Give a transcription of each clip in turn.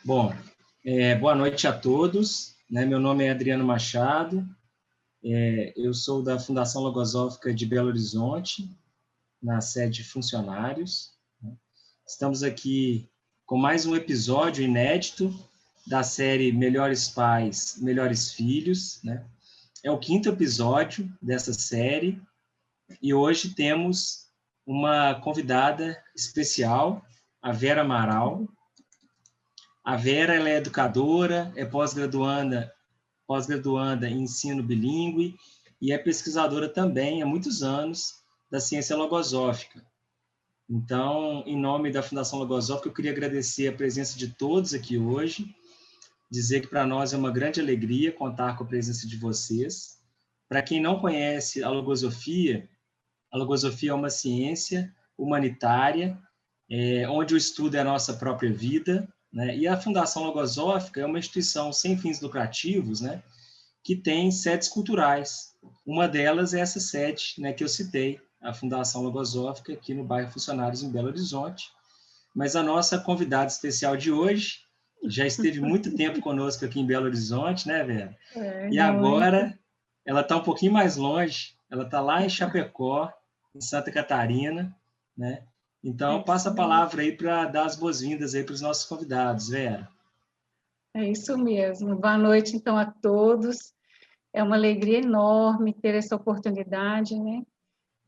Bom, boa noite a todos. Meu nome é Adriano Machado, eu sou da Fundação Logosófica de Belo Horizonte, na sede Funcionários. Estamos aqui com mais um episódio inédito da série Melhores Pais, Melhores Filhos. É o 5º episódio dessa série e hoje temos uma convidada especial, a Vera Amaral. A Vera ela é educadora, é pós-graduanda em ensino bilíngue e é pesquisadora também há muitos anos da ciência logosófica. Então, em nome da Fundação Logosófica, eu queria agradecer a presença de todos aqui hoje, dizer que para nós é uma grande alegria contar com a presença de vocês. Para quem não conhece a logosofia é uma ciência humanitária, onde o estudo é a nossa própria vida, e a Fundação Logosófica é uma instituição sem fins lucrativos, que tem sedes culturais. Uma delas é essa sede que eu citei, a Fundação Logosófica, aqui no bairro Funcionários, em Belo Horizonte. Mas a nossa convidada especial de hoje já esteve muito tempo conosco aqui em Belo Horizonte, né, Vera? E agora ela está um pouquinho mais longe, ela está lá em Chapecó, em Santa Catarina, Então, eu passo a palavra aí para dar as boas-vindas aí para os nossos convidados, Vera. É isso mesmo. Boa noite, então, a todos. É uma alegria enorme ter essa oportunidade,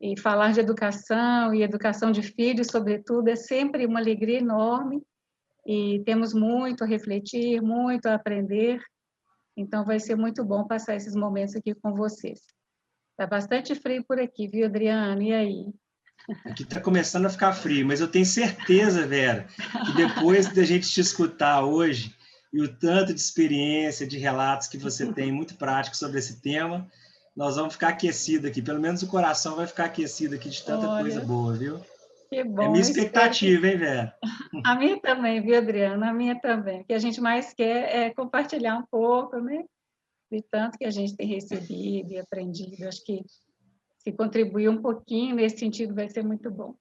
E falar de educação e educação de filhos, sobretudo, é sempre uma alegria enorme. E temos muito a refletir, muito a aprender. Então, vai ser muito bom passar esses momentos aqui com vocês. Está bastante frio por aqui, viu, Adriano? E aí? Aqui está começando a ficar frio, mas eu tenho certeza, Vera, que depois da gente te escutar hoje e o tanto de experiência, de relatos que você tem, muito práticos sobre esse tema, nós vamos ficar aquecidos aqui. Pelo menos o coração vai ficar aquecido aqui de tanta coisa boa, viu? Que bom. É minha expectativa, hein, Vera? A minha também, viu, Adriana? A minha também. O que a gente mais quer é compartilhar um pouco, de tanto que a gente tem recebido e aprendido. Acho que se contribuir um pouquinho nesse sentido vai ser muito bom.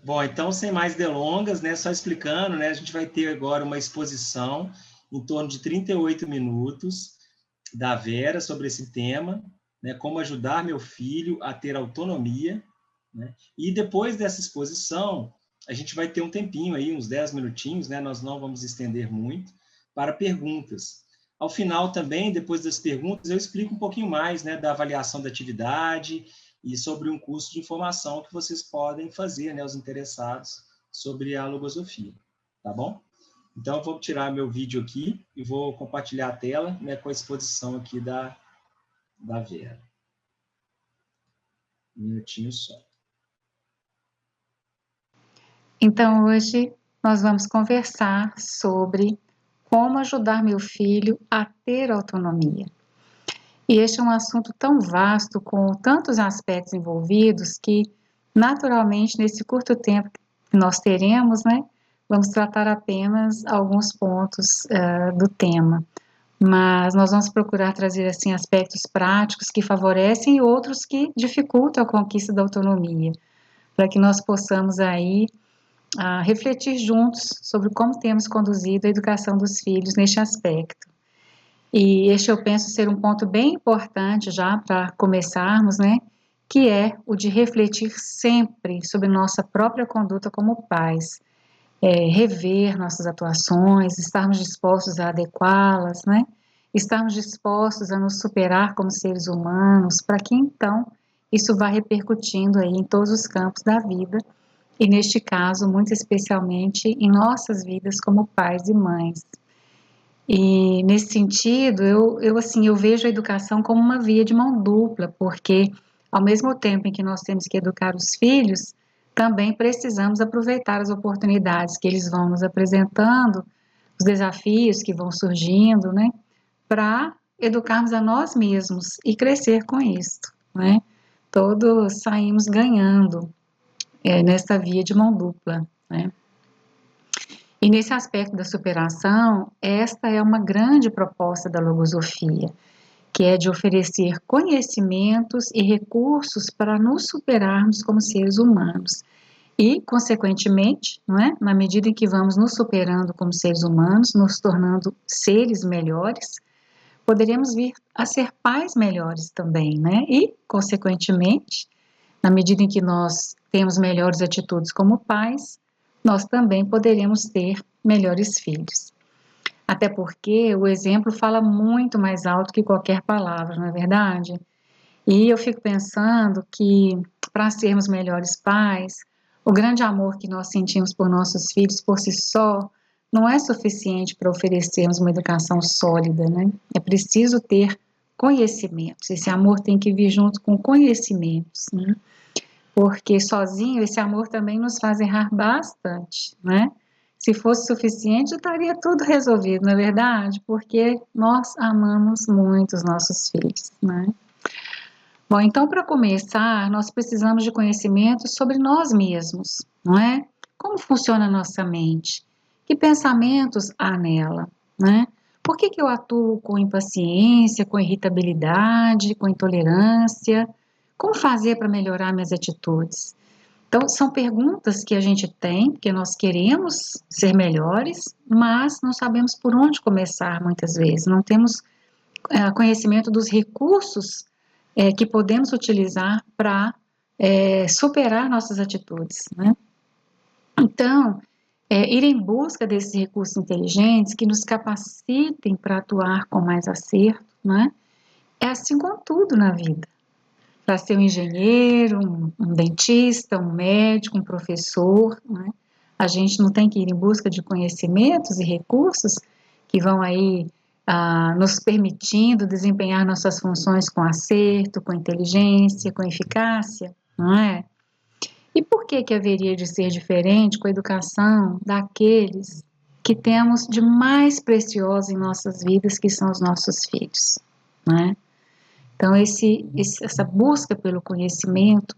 Bom, então, sem mais delongas, só explicando, a gente vai ter agora uma exposição em torno de 38 minutos da Vera sobre esse tema, como ajudar meu filho a ter autonomia, E depois dessa exposição, a gente vai ter um tempinho aí, uns 10 minutinhos, nós não vamos estender muito, para perguntas. Ao final também, depois das perguntas, eu explico um pouquinho mais, da avaliação da atividade e sobre um curso de informação que vocês podem fazer, os interessados sobre a logosofia, tá bom? Então, eu vou tirar meu vídeo aqui e vou compartilhar a tela, com a exposição aqui da Vera. Um minutinho só. Então, hoje nós vamos conversar sobre como ajudar meu filho a ter autonomia. E este é um assunto tão vasto, com tantos aspectos envolvidos, que, naturalmente, nesse curto tempo que nós teremos, vamos tratar apenas alguns pontos do tema. Mas nós vamos procurar trazer, assim, aspectos práticos que favorecem e outros que dificultam a conquista da autonomia, para que nós possamos aí refletir juntos sobre como temos conduzido a educação dos filhos neste aspecto. E este eu penso ser um ponto bem importante já para começarmos, que é o de refletir sempre sobre nossa própria conduta como pais, rever nossas atuações, estarmos dispostos a adequá-las, estarmos dispostos a nos superar como seres humanos, para que então isso vá repercutindo aí em todos os campos da vida, e neste caso, muito especialmente em nossas vidas como pais e mães. E nesse sentido, eu vejo a educação como uma via de mão dupla, porque ao mesmo tempo em que nós temos que educar os filhos, também precisamos aproveitar as oportunidades que eles vão nos apresentando, os desafios que vão surgindo, para educarmos a nós mesmos e crescer com isso, Todos saímos ganhando nesta via de mão dupla, E nesse aspecto da superação, esta é uma grande proposta da logosofia, que é de oferecer conhecimentos e recursos para nos superarmos como seres humanos. E, consequentemente, não é? Na medida em que vamos nos superando como seres humanos, nos tornando seres melhores, poderemos vir a ser pais melhores também, né? E, consequentemente, na medida em que nós temos melhores atitudes como pais, nós também poderemos ter melhores filhos. Até porque o exemplo fala muito mais alto que qualquer palavra, não é verdade? E eu fico pensando que, para sermos melhores pais, o grande amor que nós sentimos por nossos filhos por si só não é suficiente para oferecermos uma educação sólida, né? É preciso ter conhecimentos. Esse amor tem que vir junto com conhecimentos, né? Porque sozinho esse amor também nos faz errar bastante, né? Se fosse suficiente, estaria tudo resolvido, não é verdade? Porque nós amamos muito os nossos filhos, né? Bom, então, para começar, nós precisamos de conhecimento sobre nós mesmos, não é? Como funciona a nossa mente? Que pensamentos há nela, né? Por que eu atuo com impaciência, com irritabilidade, com intolerância? Como fazer para melhorar minhas atitudes? Então, são perguntas que a gente tem, porque nós queremos ser melhores, mas não sabemos por onde começar muitas vezes. Não temos conhecimento dos recursos que podemos utilizar para superar nossas atitudes, né? Então, ir em busca desses recursos inteligentes que nos capacitem para atuar com mais acerto, né? É assim com tudo na vida. Para ser um engenheiro, um dentista, um médico, um professor, né? A gente não tem que ir em busca de conhecimentos e recursos que vão aí nos permitindo desempenhar nossas funções com acerto, com inteligência, com eficácia, não é? E por que haveria de ser diferente com a educação daqueles que temos de mais precioso em nossas vidas, que são os nossos filhos, não é? Então, essa busca pelo conhecimento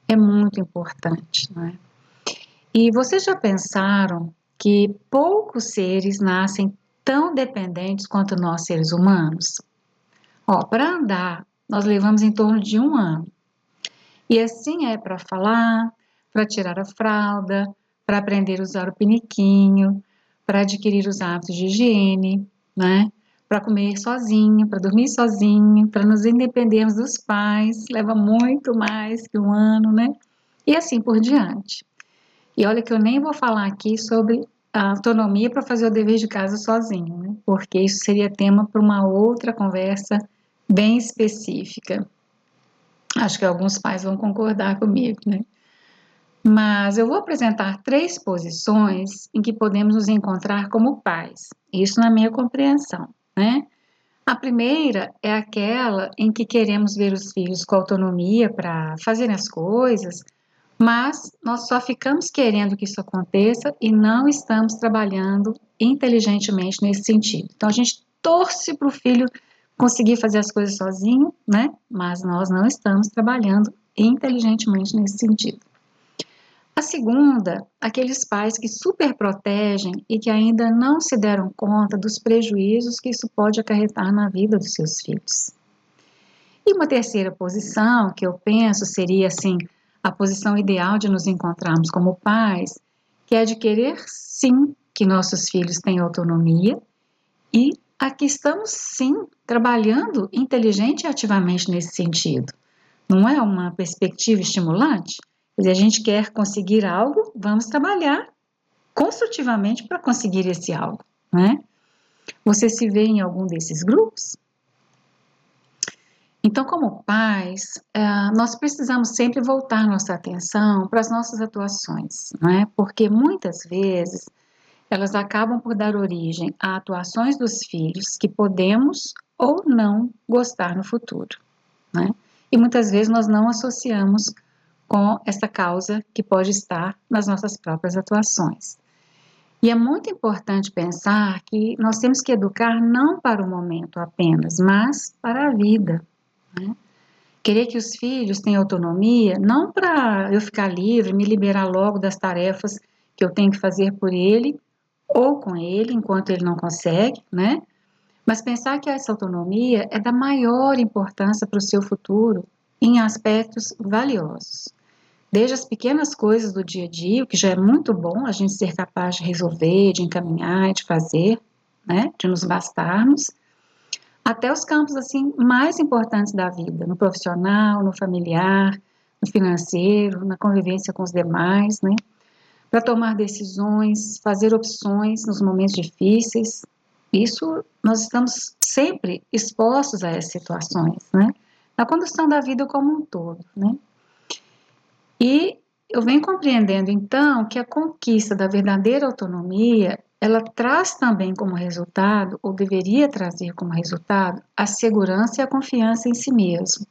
é muito importante, não é? E vocês já pensaram que poucos seres nascem tão dependentes quanto nós, seres humanos? Ó, para andar, nós levamos em torno de 1 ano. E assim é para falar, para tirar a fralda, para aprender a usar o piniquinho, para adquirir os hábitos de higiene, né? Para comer sozinho, para dormir sozinho, para nos independermos dos pais, leva muito mais que 1 ano, né? E assim por diante. E olha que eu nem vou falar aqui sobre a autonomia para fazer o dever de casa sozinho, né? Porque isso seria tema para uma outra conversa bem específica. Acho que alguns pais vão concordar comigo, né? Mas eu vou apresentar 3 posições em que podemos nos encontrar como pais. Isso na minha compreensão, né? A primeira é aquela em que queremos ver os filhos com autonomia para fazerem as coisas, mas nós só ficamos querendo que isso aconteça e não estamos trabalhando inteligentemente nesse sentido. Então, a gente torce para o filho conseguir fazer as coisas sozinho, né? Mas nós não estamos trabalhando inteligentemente nesse sentido. A segunda, aqueles pais que superprotegem e que ainda não se deram conta dos prejuízos que isso pode acarretar na vida dos seus filhos. E uma terceira posição, que eu penso seria assim, a posição ideal de nos encontrarmos como pais, que é de querer sim que nossos filhos tenham autonomia e aqui estamos sim trabalhando inteligente e ativamente nesse sentido. Não é uma perspectiva estimulante? Quer dizer, a gente quer conseguir algo, vamos trabalhar construtivamente para conseguir esse algo, né? Você se vê em algum desses grupos? Então, como pais, nós precisamos sempre voltar nossa atenção para as nossas atuações, não é? Porque muitas vezes elas acabam por dar origem a atuações dos filhos que podemos ou não gostar no futuro, né? E muitas vezes nós não associamos com essa causa que pode estar nas nossas próprias atuações. E é muito importante pensar que nós temos que educar não para o momento apenas, mas para a vida, né? Querer que os filhos tenham autonomia, não para eu ficar livre, me liberar logo das tarefas que eu tenho que fazer por ele ou com ele, enquanto ele não consegue, né? Mas pensar que essa autonomia é da maior importância para o seu futuro em aspectos valiosos. Desde as pequenas coisas do dia a dia, o que já é muito bom a gente ser capaz de resolver, de encaminhar, de fazer, né, de nos bastarmos, até os campos assim mais importantes da vida, no profissional, no familiar, no financeiro, na convivência com os demais, né, para tomar decisões, fazer opções nos momentos difíceis. Isso nós estamos sempre expostos a essas situações, né, na condução da vida como um todo, né. E eu venho compreendendo, então, que a conquista da verdadeira autonomia, ela traz também como resultado, ou deveria trazer como resultado, a segurança e a confiança em si mesmo.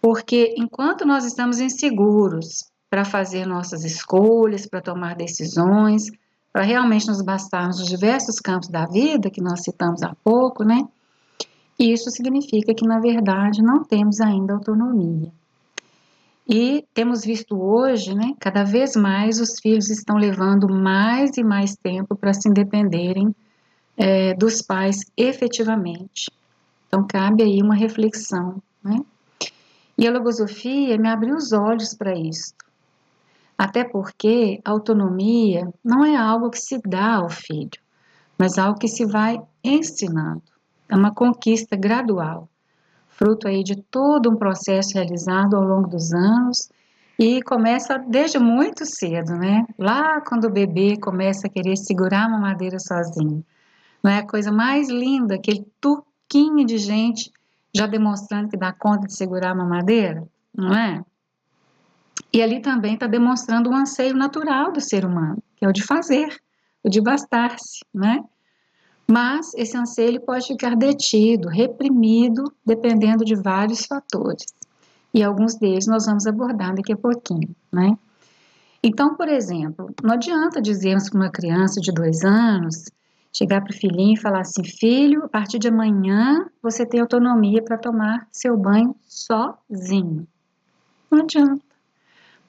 Porque enquanto nós estamos inseguros para fazer nossas escolhas, para tomar decisões, para realmente nos bastarmos nos diversos campos da vida, que nós citamos há pouco, né? Isso significa que, na verdade, não temos ainda autonomia. E temos visto hoje, né, cada vez mais os filhos estão levando mais e mais tempo para se independerem dos pais efetivamente. Então, cabe aí uma reflexão, né? E a logosofia me abriu os olhos para isso. Até porque a autonomia não é algo que se dá ao filho, mas algo que se vai ensinando. É uma conquista gradual, fruto aí de todo um processo realizado ao longo dos anos e começa desde muito cedo, né? Lá quando o bebê começa a querer segurar a mamadeira sozinho. Não é a coisa mais linda, aquele turquinho de gente já demonstrando que dá conta de segurar a mamadeira, não é? E ali também está demonstrando um anseio natural do ser humano, que é o de fazer, o de bastar-se, né? Mas esse anseio ele pode ficar detido, reprimido, dependendo de vários fatores. E alguns deles nós vamos abordar daqui a pouquinho, né? Então, por exemplo, não adianta dizermos para uma criança de 2 anos, chegar para o filhinho e falar assim, filho, a partir de amanhã você tem autonomia para tomar seu banho sozinho. Não adianta.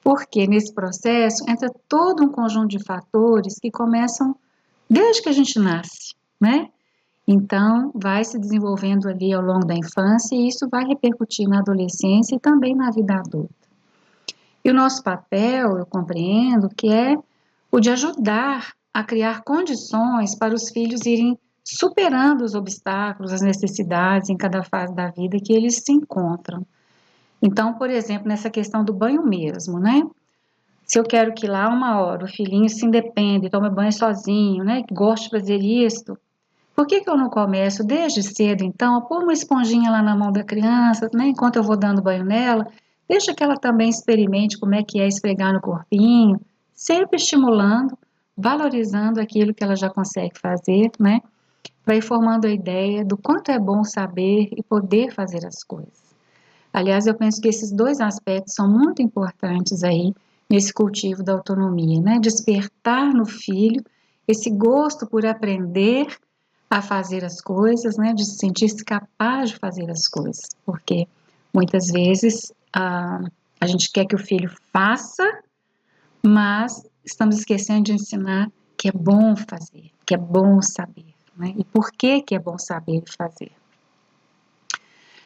Porque nesse processo entra todo um conjunto de fatores que começam desde que a gente nasce, né? Então, vai se desenvolvendo ali ao longo da infância e isso vai repercutir na adolescência e também na vida adulta. E o nosso papel, eu compreendo, que é o de ajudar a criar condições para os filhos irem superando os obstáculos, as necessidades em cada fase da vida que eles se encontram. Então, por exemplo, nessa questão do banho mesmo, né? Se eu quero que lá 1 hora o filhinho se independe, tome banho sozinho, né? Que goste de fazer isso, por que eu não começo desde cedo, então, a pôr uma esponjinha lá na mão da criança, né, enquanto eu vou dando banho nela, deixa que ela também experimente como é que é esfregar no corpinho, sempre estimulando, valorizando aquilo que ela já consegue fazer, né, para ir formando a ideia do quanto é bom saber e poder fazer as coisas. Aliás, eu penso que esses 2 aspectos são muito importantes aí nesse cultivo da autonomia, né, despertar no filho esse gosto por aprender a fazer as coisas, né, de se sentir-se capaz de fazer as coisas, porque muitas vezes a gente quer que o filho faça, mas estamos esquecendo de ensinar que é bom fazer, que é bom saber, né, e por que é bom saber e fazer.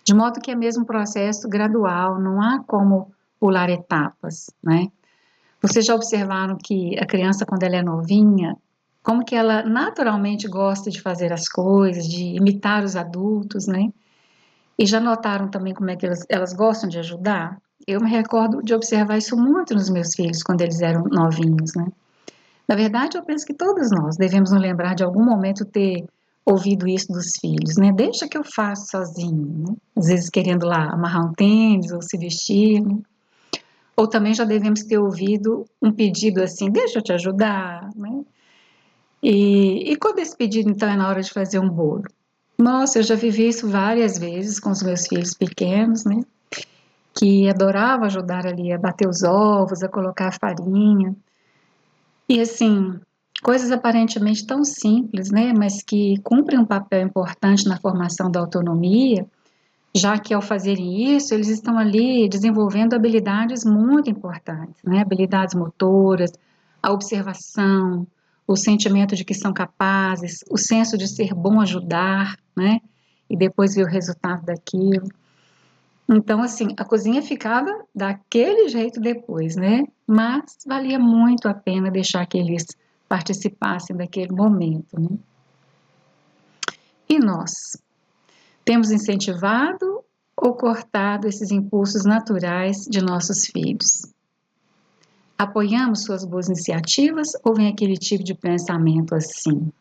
De modo que é mesmo um processo gradual, não há como pular etapas, né. Vocês já observaram que a criança, quando ela é novinha, como que ela naturalmente gosta de fazer as coisas, de imitar os adultos, né? E já notaram também como é que elas gostam de ajudar? Eu me recordo de observar isso muito nos meus filhos, quando eles eram novinhos, né? Na verdade, eu penso que todos nós devemos nos lembrar de algum momento ter ouvido isso dos filhos, né? Deixa que eu faço sozinho, né? Às vezes querendo lá amarrar um tênis ou se vestir, né? Ou também já devemos ter ouvido um pedido assim, deixa eu te ajudar, né? E quando esse pedido, então, é na hora de fazer um bolo? Nossa, eu já vivi isso várias vezes com os meus filhos pequenos, né? Que adorava ajudar ali a bater os ovos, a colocar a farinha. E assim, coisas aparentemente tão simples, né? Mas que cumprem um papel importante na formação da autonomia, já que ao fazerem isso, eles estão ali desenvolvendo habilidades muito importantes, né? Habilidades motoras, a observação, o sentimento de que são capazes, o senso de ser bom ajudar, né? E depois ver o resultado daquilo. Então, assim, a cozinha ficava daquele jeito depois, né? Mas valia muito a pena deixar que eles participassem daquele momento, né? E nós? Temos incentivado ou cortado esses impulsos naturais de nossos filhos? Apoiamos suas boas iniciativas ou vem aquele tipo de pensamento assim?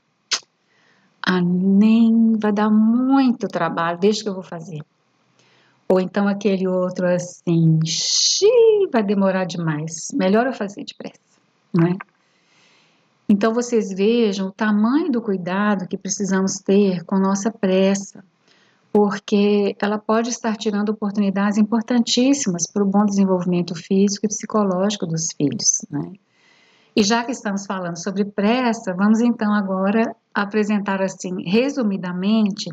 Ah, nem vai dar muito trabalho, deixa que eu vou fazer. Ou então aquele outro assim, xiii, vai demorar demais, melhor eu fazer depressa, né? Então vocês vejam o tamanho do cuidado que precisamos ter com nossa pressa, porque ela pode estar tirando oportunidades importantíssimas para o bom desenvolvimento físico e psicológico dos filhos, né? E já que estamos falando sobre pressa, vamos então agora apresentar assim, resumidamente,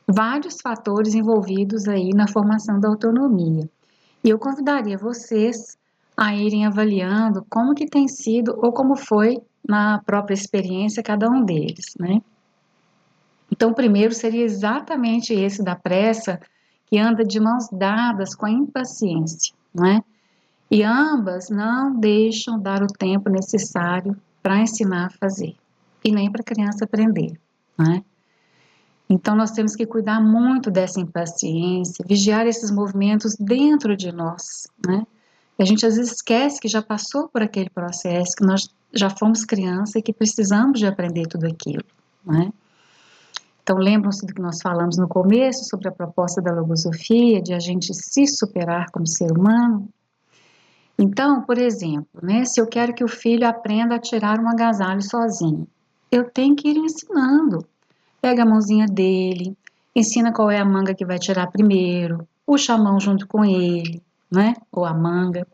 vários fatores envolvidos aí na formação da autonomia. E eu convidaria vocês a irem avaliando como que tem sido ou como foi na própria experiência cada um deles, né? Então, o primeiro seria exatamente esse da pressa, que anda de mãos dadas com a impaciência, né? E ambas não deixam dar o tempo necessário para ensinar a fazer, e nem para a criança aprender, né? Então, nós temos que cuidar muito dessa impaciência, vigiar esses movimentos dentro de nós, né? E a gente às vezes esquece que já passou por aquele processo, que nós já fomos criança e que precisamos de aprender tudo aquilo, né? Então, lembram-se do que nós falamos no começo sobre a proposta da logosofia, de a gente se superar como ser humano? Então, por exemplo, né, se eu quero que o filho aprenda a tirar um agasalho sozinho, eu tenho que ir ensinando. Pega a mãozinha dele, ensina qual é a manga que vai tirar primeiro, puxa a mão junto com ele, né, ou a manga.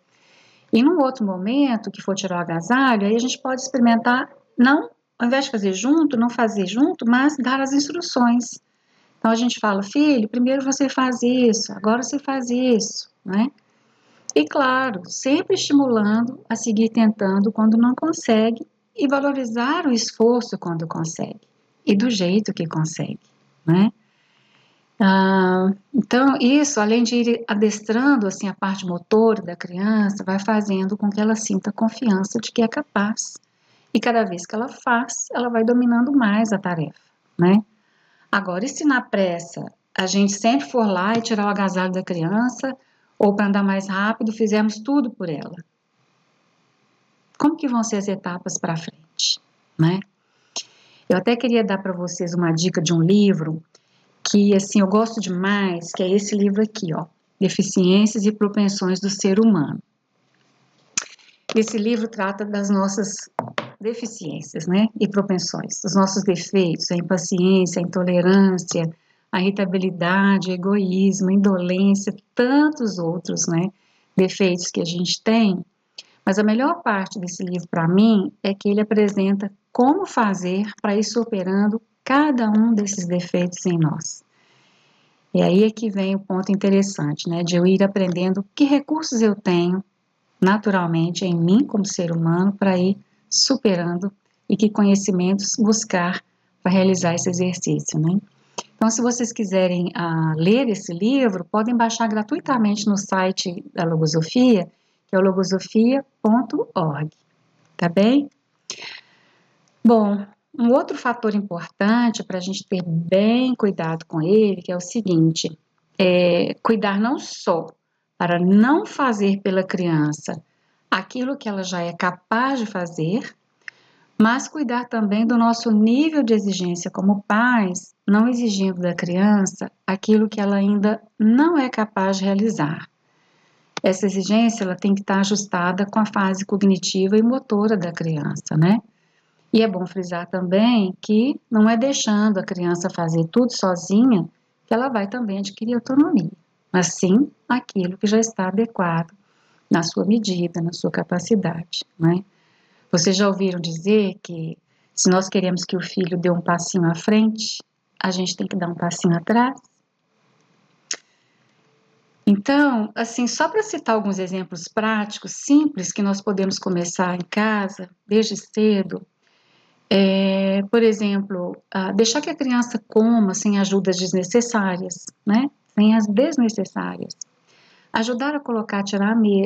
E num outro momento que for tirar o agasalho, aí a gente pode experimentar, não, ao invés de fazer junto, não fazer junto, mas dar as instruções. Então a gente fala, filho, primeiro você faz isso, agora você faz isso, né? E claro, sempre estimulando a seguir tentando quando não consegue e valorizar o esforço quando consegue e do jeito que consegue, né? Então, isso, além de ir adestrando assim, a parte motora da criança, vai fazendo com que ela sinta confiança de que é capaz. E cada vez que ela faz, ela vai dominando mais a tarefa, né? Agora, e se na pressa a gente sempre for lá e tirar o agasalho da criança, ou para andar mais rápido, fizermos tudo por ela? Como que vão ser as etapas para frente, né? Eu até queria dar para vocês uma dica de um livro que, assim, eu gosto demais, que é esse livro aqui, ó, Deficiências e Propensões do Ser Humano. Esse livro trata das nossas deficiências, né, e propensões, dos nossos defeitos, a impaciência, a intolerância, a irritabilidade, o egoísmo, a indolência, tantos outros, né, defeitos que a gente tem. Mas a melhor parte desse livro para mim é que ele apresenta como fazer para ir superando cada um desses defeitos em nós. E aí é que vem o ponto interessante, né, de eu ir aprendendo que recursos eu tenho naturalmente em mim como ser humano para ir superando e que conhecimentos buscar para realizar esse exercício, né? Então, se vocês quiserem ler esse livro, podem baixar gratuitamente no site da Logosofia, que é o logosofia.org, tá bem? Bom, um outro fator importante para a gente ter bem cuidado com ele, que é o seguinte, é cuidar não só para não fazer pela criança aquilo que ela já é capaz de fazer, mas cuidar também do nosso nível de exigência como pais, não exigindo da criança aquilo que ela ainda não é capaz de realizar. Essa exigência ela tem que estar ajustada com a fase cognitiva e motora da criança, né? E é bom frisar também que não é deixando a criança fazer tudo sozinha que ela vai também adquirir autonomia, mas sim aquilo que já está adequado na sua medida, na sua capacidade, né? Vocês já ouviram dizer que se nós queremos que o filho dê um passinho à frente, a gente tem que dar um passinho atrás? Então, assim, só para citar alguns exemplos práticos, simples, que nós podemos começar em casa, desde cedo, por exemplo, deixar que a criança coma sem ajudas desnecessárias, né? senhas desnecessárias. Ajudar a colocar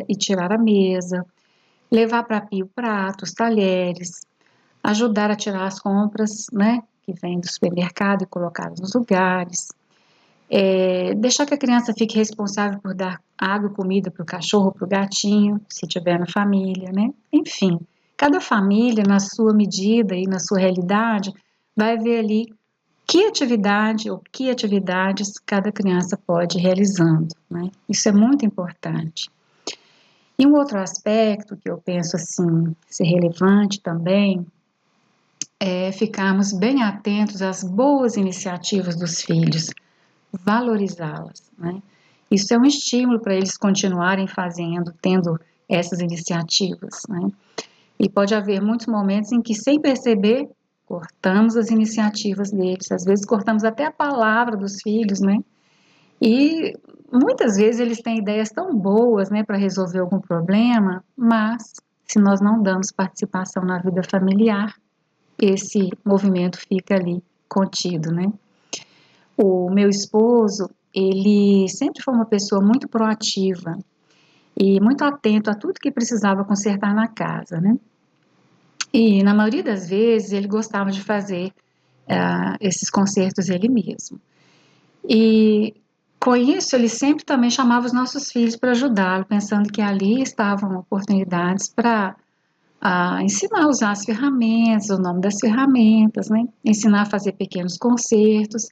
e tirar a mesa, levar para pia o prato, os talheres, ajudar a tirar as compras, né, que vêm do supermercado e colocá-las nos lugares. Deixar que a criança fique responsável por dar água e comida para o cachorro, para o gatinho, se tiver na família, né? Enfim, cada família, na sua medida e na sua realidade, vai ver ali que atividade ou que atividades cada criança pode ir realizando, né? Isso é muito importante. E um outro aspecto que eu penso assim ser relevante também é ficarmos bem atentos às boas iniciativas dos filhos, valorizá-las, né? Isso é um estímulo para eles continuarem fazendo, tendo essas iniciativas, né? E pode haver muitos momentos em que, sem perceber, cortamos as iniciativas deles, às vezes cortamos até a palavra dos filhos, né? E muitas vezes eles têm ideias tão boas, né, para resolver algum problema, mas se nós não damos participação na vida familiar, esse movimento fica ali contido, né? O meu esposo, ele sempre foi uma pessoa muito proativa e muito atento a tudo que precisava consertar na casa, né? E na maioria das vezes ele gostava de fazer esses consertos ele mesmo. E com isso ele sempre também chamava os nossos filhos para ajudá-lo, pensando que ali estavam oportunidades para ensinar a usar as ferramentas, o nome das ferramentas, né? Ensinar a fazer pequenos consertos.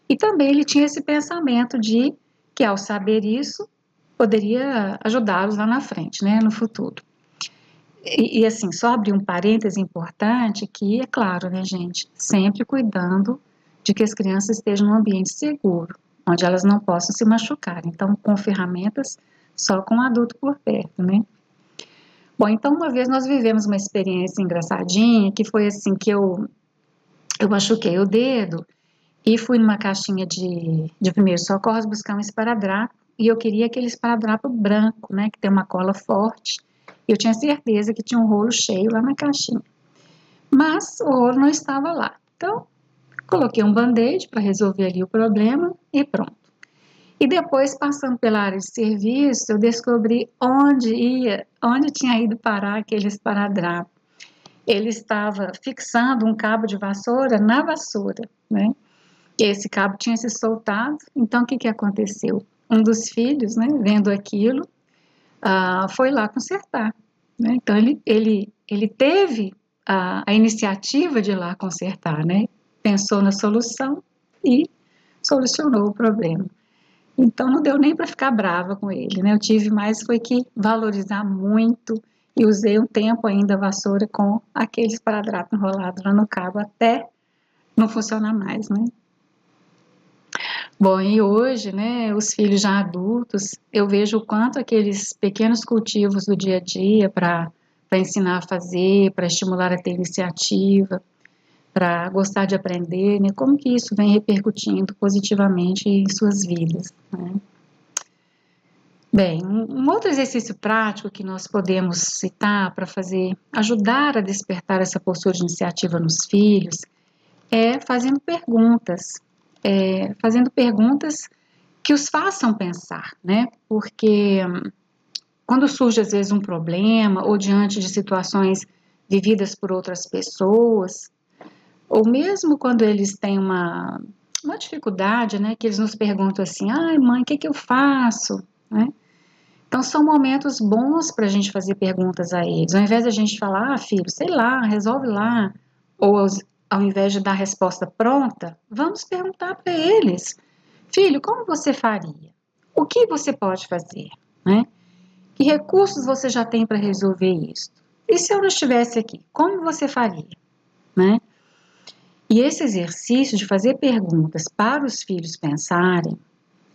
E também ele tinha esse pensamento de que, ao saber isso, poderia ajudá-los lá na frente, né, no futuro. E assim, só abrir um parêntese importante que, é claro, né, gente, sempre cuidando de que as crianças estejam num ambiente seguro, onde elas não possam se machucar. Então, com ferramentas, só com o adulto por perto, né. Bom, então, uma vez nós vivemos uma experiência engraçadinha, que foi assim, que eu machuquei o dedo, e fui numa caixinha de primeiros socorros buscar um esparadrapo, e eu queria aquele esparadrapo branco, né, que tem uma cola forte. Eu tinha certeza que tinha um rolo cheio lá na caixinha. Mas o rolo não estava lá. Então, coloquei um band-aid para resolver ali o problema e pronto. E depois, passando pela área de serviço, eu descobri onde tinha ido parar aquele esparadrapo. Ele estava fixando um cabo de vassoura na vassoura, né? Esse cabo tinha se soltado, então o que aconteceu? Um dos filhos, né, vendo aquilo, foi lá consertar, né? Então ele teve a iniciativa de ir lá consertar, né? Pensou na solução e solucionou o problema. Então não deu nem para ficar brava com ele, né? Eu tive mais foi que valorizar muito e usei um tempo ainda a vassoura com aquele esparadrapo enrolado lá no cabo até não funcionar mais, né? Bom, e hoje, né, os filhos já adultos, eu vejo o quanto aqueles pequenos cultivos do dia a dia para ensinar a fazer, para estimular a ter iniciativa, para gostar de aprender, né, como que isso vem repercutindo positivamente em suas vidas, né? Bem, um outro exercício prático que nós podemos citar para ajudar a despertar essa postura de iniciativa nos filhos é fazendo perguntas que os façam pensar, né? Porque quando surge às vezes um problema ou diante de situações vividas por outras pessoas, ou mesmo quando eles têm uma dificuldade, né? Que eles nos perguntam assim, ai mãe, o que eu faço, né? Então são momentos bons para a gente fazer perguntas a eles, ao invés de a gente falar, filho, sei lá, resolve lá, ou ao invés de dar a resposta pronta, vamos perguntar para eles, filho, como você faria? O que você pode fazer? Né? Que recursos você já tem para resolver isso? E se eu não estivesse aqui, como você faria? Né? E esse exercício de fazer perguntas para os filhos pensarem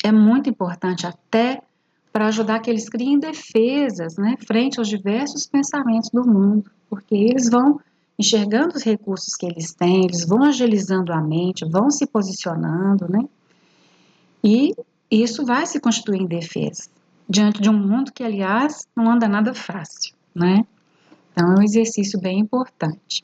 é muito importante até para ajudar que eles criem defesas, né, frente aos diversos pensamentos do mundo, porque eles vão enxergando os recursos que eles têm, eles vão agilizando a mente, vão se posicionando, né, e isso vai se constituir em defesa, diante de um mundo que, aliás, não anda nada fácil, né, então é um exercício bem importante.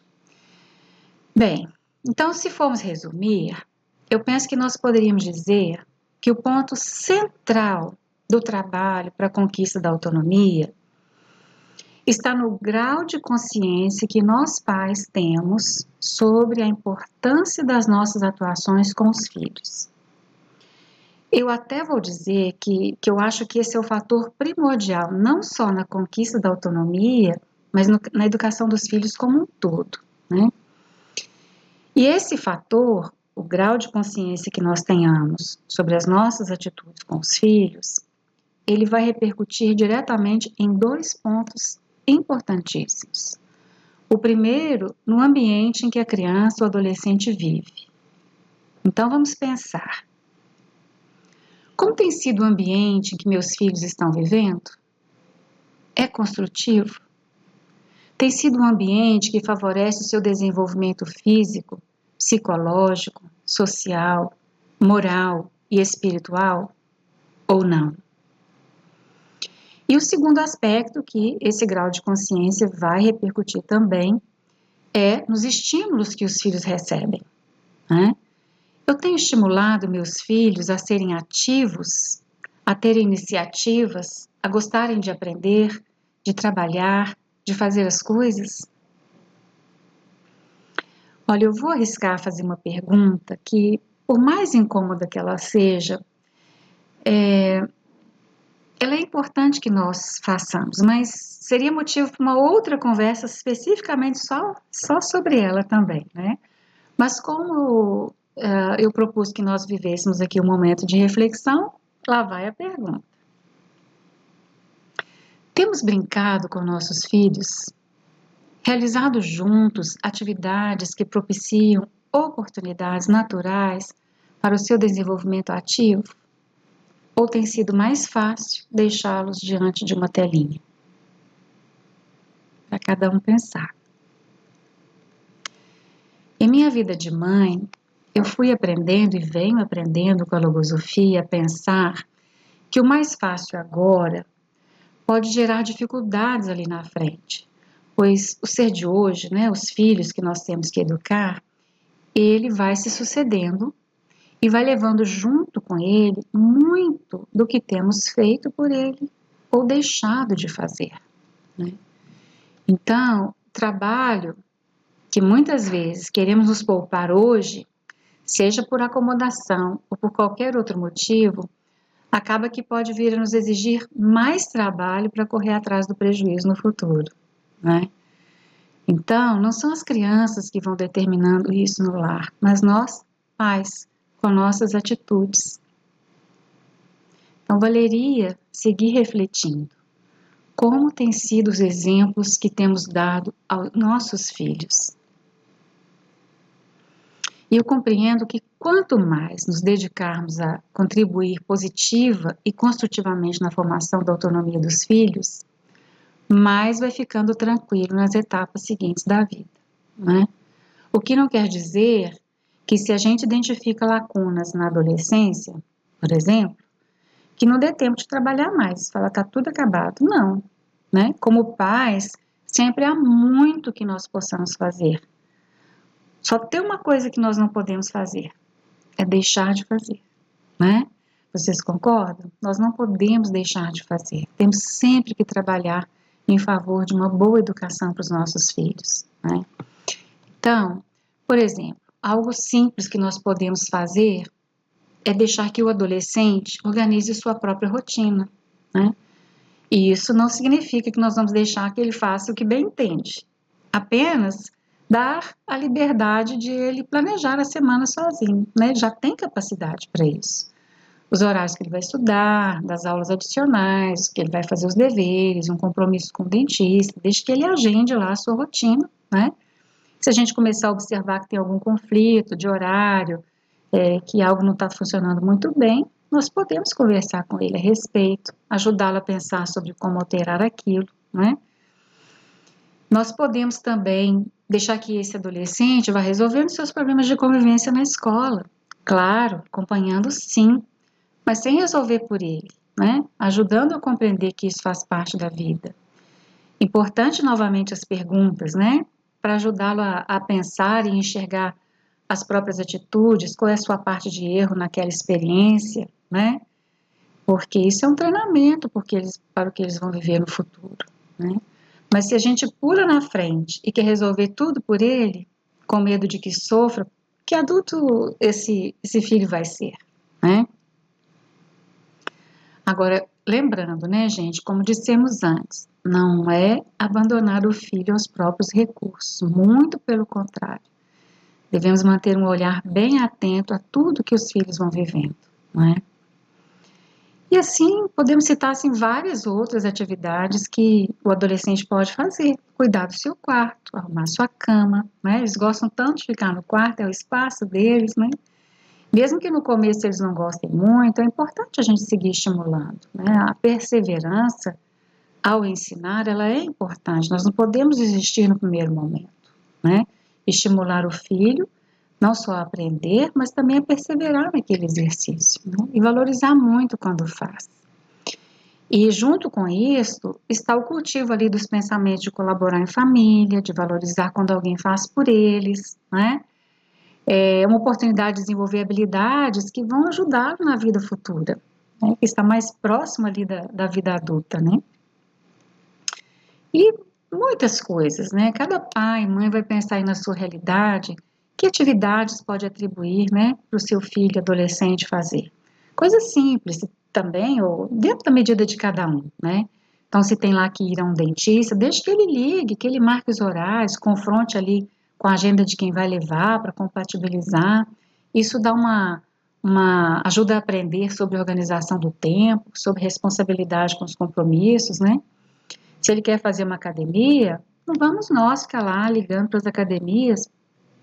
Bem, então se formos resumir, eu penso que nós poderíamos dizer que o ponto central do trabalho para a conquista da autonomia está no grau de consciência que nós pais temos sobre a importância das nossas atuações com os filhos. Eu até vou dizer que eu acho que esse é o fator primordial, não só na conquista da autonomia, mas na educação dos filhos como um todo, né? E esse fator, o grau de consciência que nós tenhamos sobre as nossas atitudes com os filhos, ele vai repercutir diretamente em 2 pontos importantíssimos. O primeiro, no ambiente em que a criança ou adolescente vive. Então, vamos pensar. Como tem sido o ambiente em que meus filhos estão vivendo? É construtivo? Tem sido um ambiente que favorece o seu desenvolvimento físico, psicológico, social, moral e espiritual? Ou não? E o segundo aspecto que esse grau de consciência vai repercutir também é nos estímulos que os filhos recebem, né? Eu tenho estimulado meus filhos a serem ativos, a terem iniciativas, a gostarem de aprender, de trabalhar, de fazer as coisas? Olha, eu vou arriscar fazer uma pergunta que, por mais incômoda que ela seja, ela é importante que nós façamos, mas seria motivo para uma outra conversa especificamente só sobre ela também, né? Mas como eu propus que nós vivêssemos aqui um momento de reflexão, lá vai a pergunta. Temos brincado com nossos filhos? Realizado juntos atividades que propiciam oportunidades naturais para o seu desenvolvimento ativo? Ou tem sido mais fácil deixá-los diante de uma telinha? Para cada um pensar. Em minha vida de mãe, eu fui aprendendo e venho aprendendo com a logosofia a pensar que o mais fácil agora pode gerar dificuldades ali na frente, pois o ser de hoje, né, os filhos que nós temos que educar, ele vai se sucedendo e vai levando junto com ele muito do que temos feito por ele ou deixado de fazer, né? Então, trabalho que muitas vezes queremos nos poupar hoje, seja por acomodação ou por qualquer outro motivo, acaba que pode vir a nos exigir mais trabalho para correr atrás do prejuízo no futuro, né? Então, não são as crianças que vão determinando isso no lar, mas nós, pais, com nossas atitudes. Então, valeria seguir refletindo como têm sido os exemplos que temos dado aos nossos filhos. E eu compreendo que quanto mais nos dedicarmos a contribuir positiva e construtivamente na formação da autonomia dos filhos, mais vai ficando tranquilo nas etapas seguintes da vida, né? O que não quer dizer que se a gente identifica lacunas na adolescência, por exemplo, que não dê tempo de trabalhar mais, fala, tá tudo acabado. Não, né? Como pais, sempre há muito que nós possamos fazer. Só tem uma coisa que nós não podemos fazer, é deixar de fazer, né? Vocês concordam? Nós não podemos deixar de fazer. Temos sempre que trabalhar em favor de uma boa educação para os nossos filhos, né? Então, por exemplo, algo simples que nós podemos fazer é deixar que o adolescente organize sua própria rotina, né? E isso não significa que nós vamos deixar que ele faça o que bem entende. Apenas dar a liberdade de ele planejar a semana sozinho, né? Ele já tem capacidade para isso. Os horários que ele vai estudar, das aulas adicionais, que ele vai fazer os deveres, um compromisso com o dentista, desde que ele agende lá a sua rotina, né? Se a gente começar a observar que tem algum conflito de horário, que algo não está funcionando muito bem, nós podemos conversar com ele a respeito, ajudá-lo a pensar sobre como alterar aquilo, né? Nós podemos também deixar que esse adolescente vá resolvendo seus problemas de convivência na escola, claro, acompanhando sim, mas sem resolver por ele, né? Ajudando a compreender que isso faz parte da vida. Importante novamente as perguntas, né? Para ajudá-lo a pensar e enxergar as próprias atitudes, qual é a sua parte de erro naquela experiência, né? Porque isso é um treinamento para o que eles vão viver no futuro, né? Mas se a gente pula na frente e quer resolver tudo por ele, com medo de que sofra, que adulto esse filho vai ser, né? Agora, lembrando, né, gente, como dissemos antes, não é abandonar o filho aos próprios recursos, muito pelo contrário. Devemos manter um olhar bem atento a tudo que os filhos vão vivendo, não é? E assim, podemos citar assim, várias outras atividades que o adolescente pode fazer. Cuidar do seu quarto, arrumar sua cama, né? Eles gostam tanto de ficar no quarto, é o espaço deles, né? Mesmo que no começo eles não gostem muito, é importante a gente seguir estimulando, né? A perseverança ao ensinar, ela é importante. Nós não podemos desistir no primeiro momento, né? Estimular o filho não só a aprender, mas também a perseverar naquele exercício, né? E valorizar muito quando faz. E junto com isso está o cultivo ali dos pensamentos de colaborar em família, de valorizar quando alguém faz por eles, né? É uma oportunidade de desenvolver habilidades que vão ajudá-lo na vida futura, né? Que está mais próximo ali da vida adulta, né? E muitas coisas, né? Cada pai e mãe vai pensar aí na sua realidade, que atividades pode atribuir, né, para o seu filho adolescente fazer. Coisas simples também, ou dentro da medida de cada um, né? Então, se tem lá que ir a um dentista, deixe que ele ligue, que ele marque os horários, confronte ali com a agenda de quem vai levar para compatibilizar. Isso dá ajuda a aprender sobre organização do tempo, sobre responsabilidade com os compromissos, né? Se ele quer fazer uma academia, não vamos nós ficar lá ligando para as academias,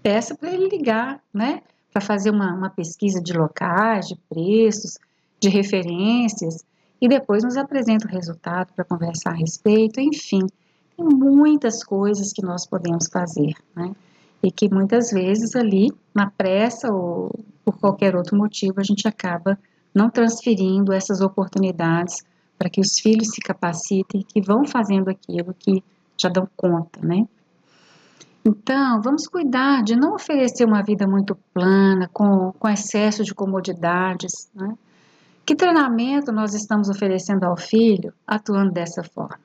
peça para ele ligar, né? Para fazer uma pesquisa de locais, de preços, de referências, e depois nos apresenta o resultado para conversar a respeito, enfim, tem muitas coisas que nós podemos fazer, né? E que muitas vezes ali, na pressa ou por qualquer outro motivo, a gente acaba não transferindo essas oportunidades para que os filhos se capacitem e que vão fazendo aquilo que já dão conta, né? Então, vamos cuidar de não oferecer uma vida muito plana, com excesso de comodidades, né? Que treinamento nós estamos oferecendo ao filho atuando dessa forma?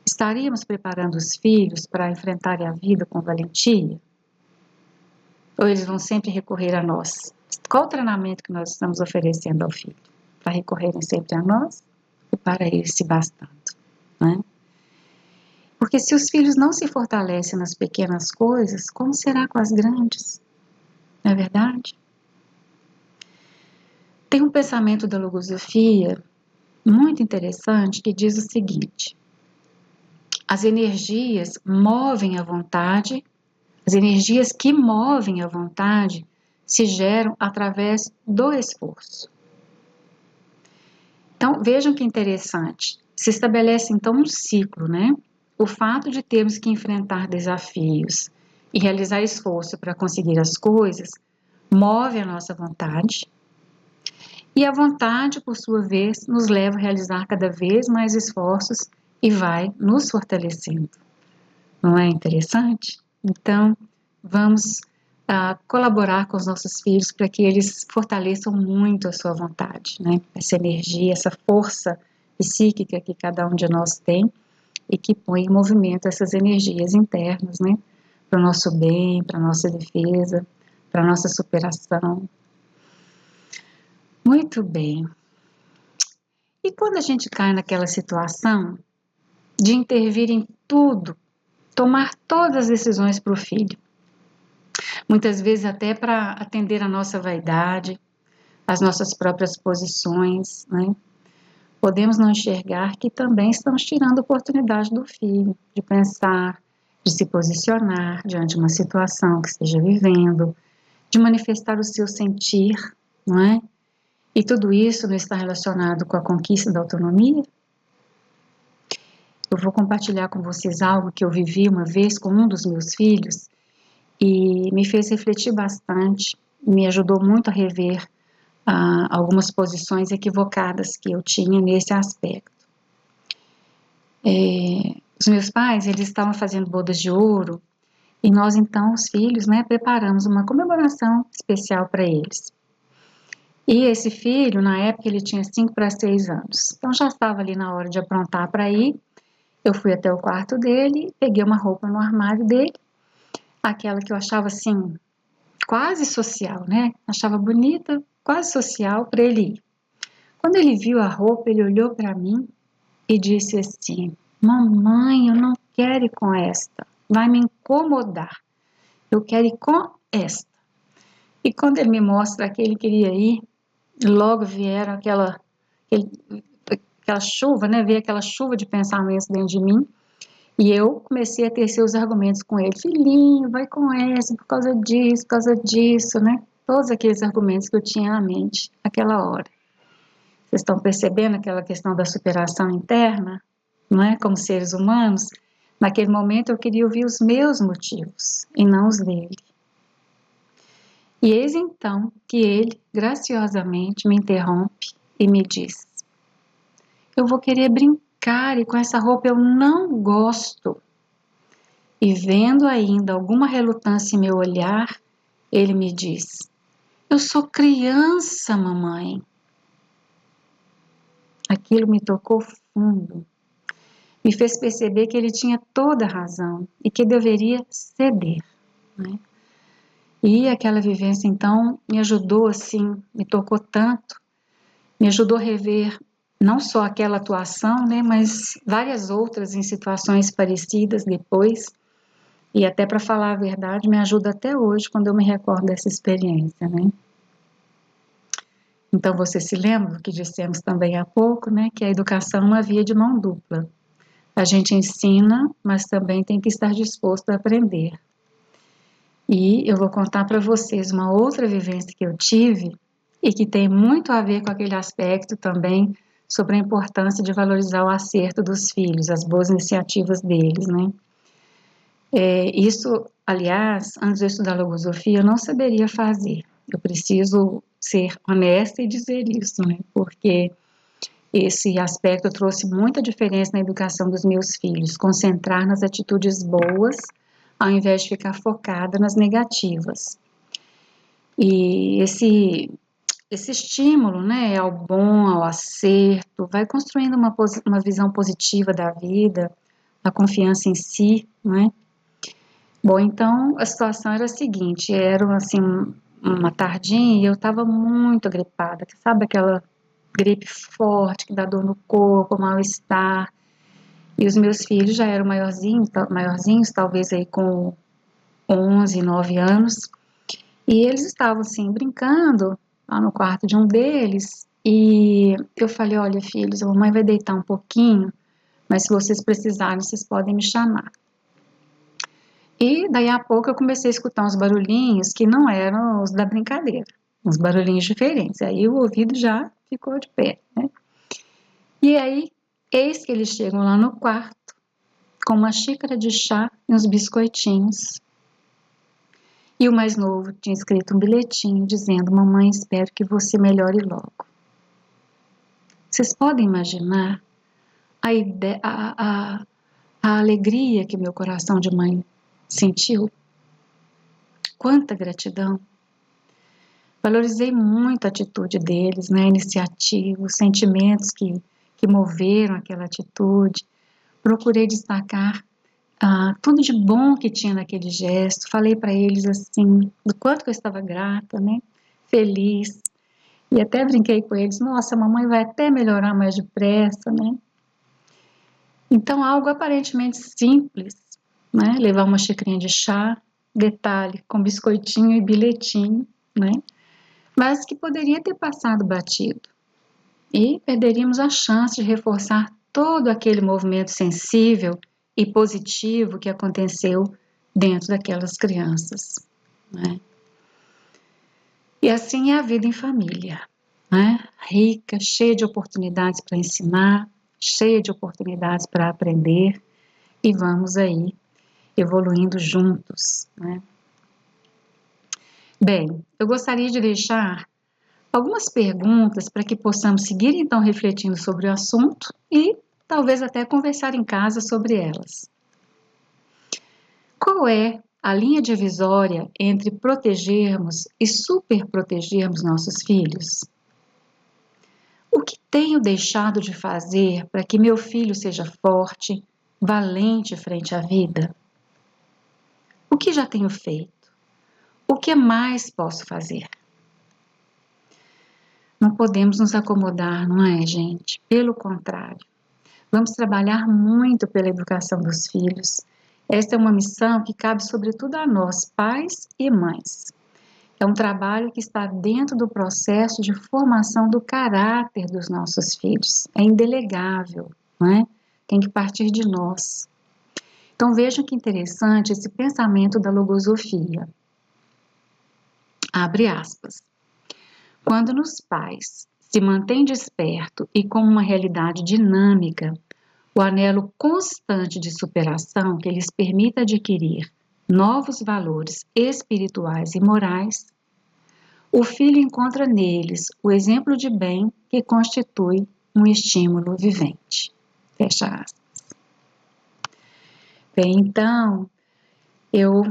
Estaríamos preparando os filhos para enfrentarem a vida com valentia? Ou eles vão sempre recorrer a nós? Qual o treinamento que nós estamos oferecendo ao filho? Para recorrerem sempre a nós ou para eles se bastando, né? Porque se os filhos não se fortalecem nas pequenas coisas, como será com as grandes? Não é verdade? Tem um pensamento da logosofia muito interessante que diz o seguinte: as energias movem a vontade, as energias que movem a vontade se geram através do esforço. Então, vejam que interessante. Se estabelece então um ciclo, né? O fato de termos que enfrentar desafios e realizar esforço para conseguir as coisas move a nossa vontade. E a vontade, por sua vez, nos leva a realizar cada vez mais esforços e vai nos fortalecendo. Não é interessante? Então, vamos colaborar com os nossos filhos para que eles fortaleçam muito a sua vontade, né? Essa energia, essa força psíquica que cada um de nós tem e que põe em movimento essas energias internas, né? Para o nosso bem, para a nossa defesa, para a nossa superação. Muito bem. E quando a gente cai naquela situação de intervir em tudo, tomar todas as decisões para o filho, muitas vezes até para atender a nossa vaidade, as nossas próprias posições, né? Podemos não enxergar que também estamos tirando a oportunidade do filho de pensar, de se posicionar diante de uma situação que esteja vivendo, de manifestar o seu sentir, não é? E tudo isso não está relacionado com a conquista da autonomia? Eu vou compartilhar com vocês algo que eu vivi uma vez com um dos meus filhos e me fez refletir bastante, me ajudou muito a rever algumas posições equivocadas que eu tinha nesse aspecto. Os meus pais, eles estavam fazendo bodas de ouro e nós então, os filhos, né, preparamos uma comemoração especial para eles. E esse filho, na época, ele tinha 5 para 6 anos. Então já estava ali na hora de aprontar para ir. Eu fui até o quarto dele, peguei uma roupa no armário dele, aquela que eu achava assim, quase social, né? Achava bonita, quase social para ele ir. Quando ele viu a roupa, ele olhou para mim e disse assim: Mamãe, eu não quero ir com esta, vai me incomodar. Eu quero ir com esta. E quando ele me mostra que ele queria ir, logo vieram aquela chuva, né? Veio aquela chuva de pensamentos dentro de mim. E eu comecei a tecer os argumentos com ele. Filhinho, vai com essa, por causa disso, né? Todos aqueles argumentos que eu tinha na mente naquela hora. Vocês estão percebendo aquela questão da superação interna, não é? Como seres humanos. Naquele momento eu queria ouvir os meus motivos e não os dele. E eis então que ele, graciosamente, me interrompe e me diz: eu vou querer brincar e com essa roupa eu não gosto. E vendo ainda alguma relutância em meu olhar, ele me diz: eu sou criança, mamãe. Aquilo me tocou fundo. Me fez perceber que ele tinha toda a razão e que deveria ceder, né? E aquela vivência, então, me ajudou assim, me tocou tanto, me ajudou a rever não só aquela atuação, né, mas várias outras em situações parecidas depois. E até para falar a verdade, me ajuda até hoje quando eu me recordo dessa experiência, né? Então, você se lembra que dissemos também há pouco, né, que a educação é uma via de mão dupla. A gente ensina, mas também tem que estar disposto a aprender. E eu vou contar para vocês uma outra vivência que eu tive e que tem muito a ver com aquele aspecto também sobre a importância de valorizar o acerto dos filhos, as boas iniciativas deles, né? Isso, aliás, antes de eu estudar logosofia, eu não saberia fazer. Eu preciso ser honesta e dizer isso, né? Porque esse aspecto trouxe muita diferença na educação dos meus filhos, concentrar nas atitudes boas, ao invés de ficar focada nas negativas. E esse estímulo, né, ao bom, ao acerto, vai construindo uma visão positiva da vida, a confiança em si, né? Bom, então a situação era a seguinte, era assim uma tardinha e eu estava muito gripada, sabe aquela gripe forte que dá dor no corpo, mal-estar. E os meus filhos já eram maiorzinhos, talvez aí com 11, 9 anos, e eles estavam assim brincando lá no quarto de um deles, e eu falei: olha, filhos, a mamãe vai deitar um pouquinho, mas se vocês precisarem, vocês podem me chamar. E daí a pouco eu comecei a escutar uns barulhinhos que não eram os da brincadeira, uns barulhinhos diferentes. Aí o ouvido já ficou de pé, né? E aí, eis que eles chegam lá no quarto com uma xícara de chá e uns biscoitinhos. E o mais novo tinha escrito um bilhetinho dizendo: mamãe, espero que você melhore logo. Vocês podem imaginar a alegria que meu coração de mãe sentiu? Quanta gratidão! Valorizei muito a atitude deles, né? A iniciativa, os sentimentos que moveram aquela atitude. Procurei destacar tudo de bom que tinha naquele gesto. Falei para eles assim, do quanto que eu estava grata, né? Feliz. E até brinquei com eles: nossa, a mamãe vai até melhorar mais depressa, né? Então, algo aparentemente simples, né? Levar uma xicrinha de chá, detalhe, com biscoitinho e bilhetinho, né? Mas que poderia ter passado batido. E perderíamos a chance de reforçar todo aquele movimento sensível e positivo que aconteceu dentro daquelas crianças, né? E assim é a vida em família, né? Rica, cheia de oportunidades para ensinar, cheia de oportunidades para aprender, e vamos aí evoluindo juntos, né? Bem, eu gostaria de deixar algumas perguntas para que possamos seguir então refletindo sobre o assunto e talvez até conversar em casa sobre elas. Qual é a linha divisória entre protegermos e superprotegermos nossos filhos? O que tenho deixado de fazer para que meu filho seja forte, valente frente à vida? O que já tenho feito? O que mais posso fazer? Não podemos nos acomodar, não é, gente? Pelo contrário, vamos trabalhar muito pela educação dos filhos. Esta é uma missão que cabe sobretudo a nós, pais e mães. É um trabalho que está dentro do processo de formação do caráter dos nossos filhos. É indelegável, não é? Tem que partir de nós. Então vejam que interessante esse pensamento da logosofia. Abre aspas. Quando nos pais se mantém desperto e com uma realidade dinâmica, o anelo constante de superação que lhes permita adquirir novos valores espirituais e morais, o filho encontra neles o exemplo de bem que constitui um estímulo vivente. Fecha aspas. Bem, então, eu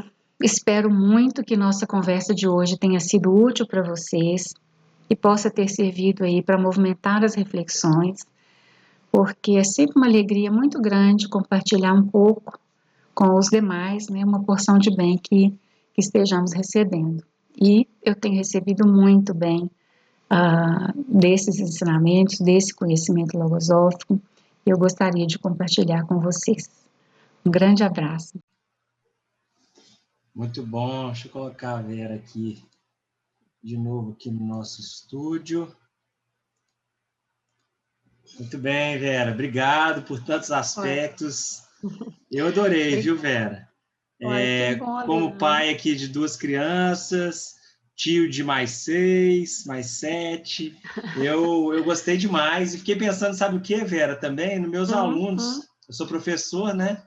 espero muito que nossa conversa de hoje tenha sido útil para vocês e possa ter servido aí para movimentar as reflexões, porque é sempre uma alegria muito grande compartilhar um pouco com os demais, né, uma porção de bem que estejamos recebendo. E eu tenho recebido muito bem desses ensinamentos, desse conhecimento logosófico, e eu gostaria de compartilhar com vocês. Um grande abraço. Muito bom. Deixa eu colocar a Vera aqui de novo aqui no nosso estúdio. Muito bem, Vera. Obrigado por tantos aspectos. Eu adorei, viu, Vera? Que bom, como pai aqui de 2 crianças, tio de mais 6, mais 7, eu gostei demais e fiquei pensando, sabe o que, Vera, também nos meus alunos. Eu sou professor, né?